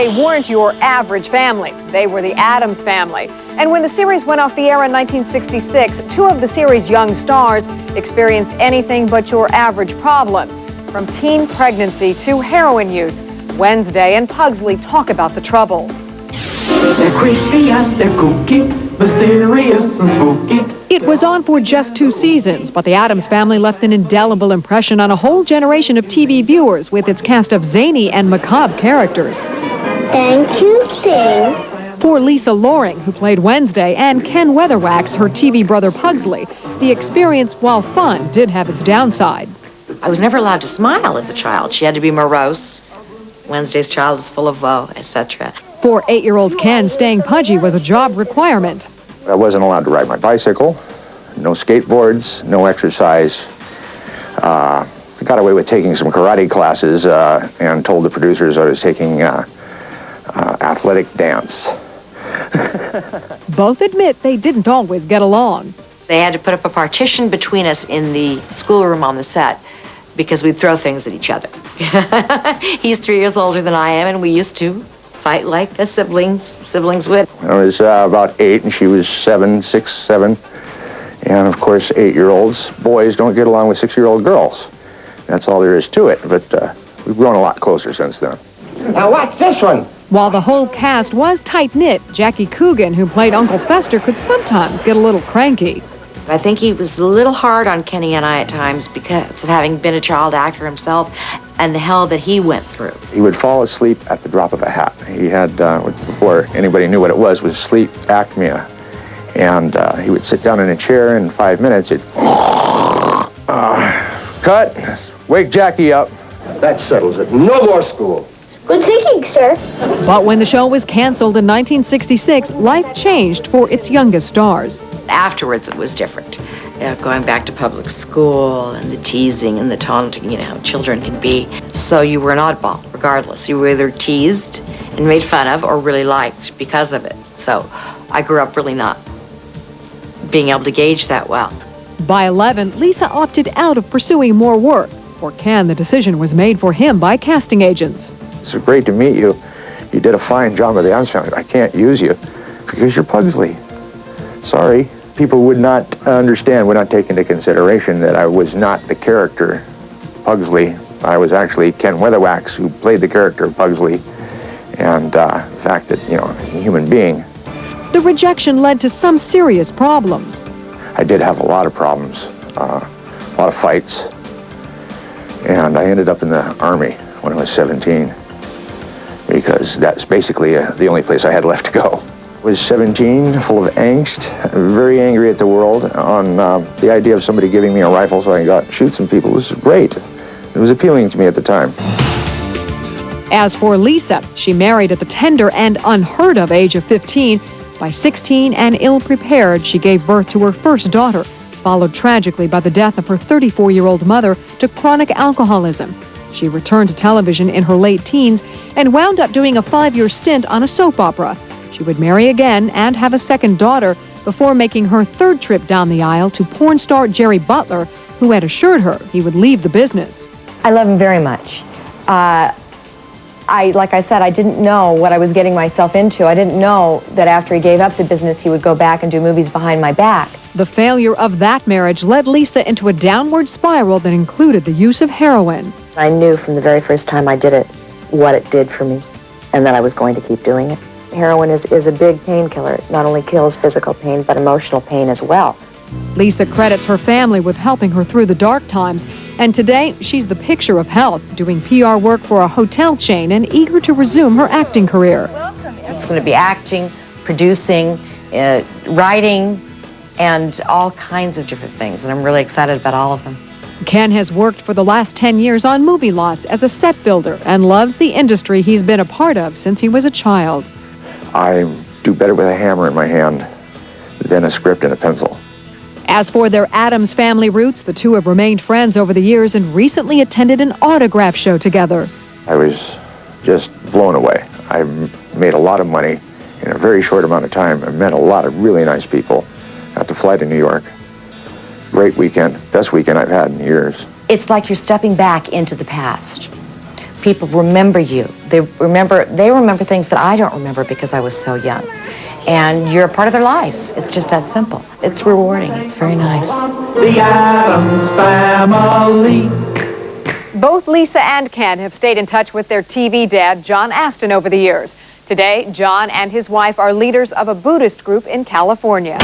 They weren't your average family. They were the Addams family. And when the series went off the air in 1966, two of the series' young stars experienced anything but your average problems. From teen pregnancy to heroin use, Wednesday and Pugsley talk about the trouble. They're creepy and they're kooky, mysterious and spooky. It was on for just 2 seasons, but the Addams family left an indelible impression on a whole generation of TV viewers with its cast of zany and macabre characters. Thank you, Sing. For Lisa Loring, who played Wednesday, and Ken Weatherwax, her TV brother Pugsley, the experience, while fun, did have its downside. I was never allowed to smile as a child. She had to be morose. Wednesday's child is full of woe, etc. For 8-year-old Ken, staying pudgy was a job requirement. I wasn't allowed to ride my bicycle, no skateboards, no exercise. I got away with taking some karate classes and told the producers I was taking athletic dance. Both admit they didn't always get along. They had to put up a partition between us in the schoolroom on the set because we'd throw things at each other. He's 3 years older than I am, and we used to fight like the siblings would. I was about 8 and she was 7, 6, 7. And of course, 8-year-olds, boys don't get along with 6-year-old girls. That's all there is to it, but we've grown a lot closer since then. Now watch this one. While the whole cast was tight-knit, Jackie Coogan, who played Uncle Fester, could sometimes get a little cranky. I think he was a little hard on Kenny and I at times because of having been a child actor himself and the hell that he went through. He would fall asleep at the drop of a hat. He had, before anybody knew what it was sleep apnea. And he would sit down in a chair, and in 5 minutes, he'd... cut, wake Jackie up. That settles it. No more school. Good thinking, sir. But when the show was canceled in 1966, life changed for its youngest stars. Afterwards, it was different. Going back to public school and the teasing and the taunting, how children can be. So you were an oddball, regardless. You were either teased and made fun of or really liked because of it. So I grew up really not being able to gauge that well. By 11, Lisa opted out of pursuing more work. For Ken, the decision was made for him by casting agents. It's great to meet you. You did a fine job with the Addams family. I can't use you because you're Pugsley. Sorry. People would not understand, would not take into consideration that I was not the character Pugsley. I was actually Ken Weatherwax, who played the character Pugsley, and the fact that, a human being. The rejection led to some serious problems. I did have a lot of problems, a lot of fights, and I ended up in the Army when I was 17 because that's basically the only place I had left to go. I was 17, full of angst, very angry at the world on the idea of somebody giving me a rifle so I could go out and shoot some people. It was great. It was appealing to me at the time. As for Lisa, she married at the tender and unheard of age of 15. By 16 and ill-prepared, she gave birth to her first daughter, followed tragically by the death of her 34-year-old mother to chronic alcoholism. She returned to television in her late teens and wound up doing a 5-year stint on a soap opera. She would marry again and have a second daughter before making her third trip down the aisle to porn star Jerry Butler, who had assured her he would leave the business. I love him very much. Like I said, I didn't know what I was getting myself into. I didn't know that after he gave up the business, he would go back and do movies behind my back. The failure of that marriage led Lisa into a downward spiral that included the use of heroin. I knew from the very first time I did it what it did for me and that I was going to keep doing it. Heroin is a big painkiller. It not only kills physical pain, but emotional pain as well. Lisa credits her family with helping her through the dark times, and today she's the picture of health, doing PR work for a hotel chain and eager to resume her acting career. It's going to be acting, producing, writing, and all kinds of different things, and I'm really excited about all of them. Ken has worked for the last 10 years on movie lots as a set builder and loves the industry he's been a part of since he was a child. I do better with a hammer in my hand than a script and a pencil. As for their Addams family roots, the two have remained friends over the years and recently attended an autograph show together. I was just blown away. I made a lot of money in a very short amount of time. I met a lot of really nice people. Got to fly to New York. Great weekend. Best weekend I've had in years. It's like you're stepping back into the past. people remember you. They remember things that I don't remember because I was so young. And you're a part of their lives. It's just that simple. It's rewarding. It's very nice. The Addams Family. Both Lisa and Ken have stayed in touch with their TV dad, John Astin, over the years. Today, John and his wife are leaders of a Buddhist group in California.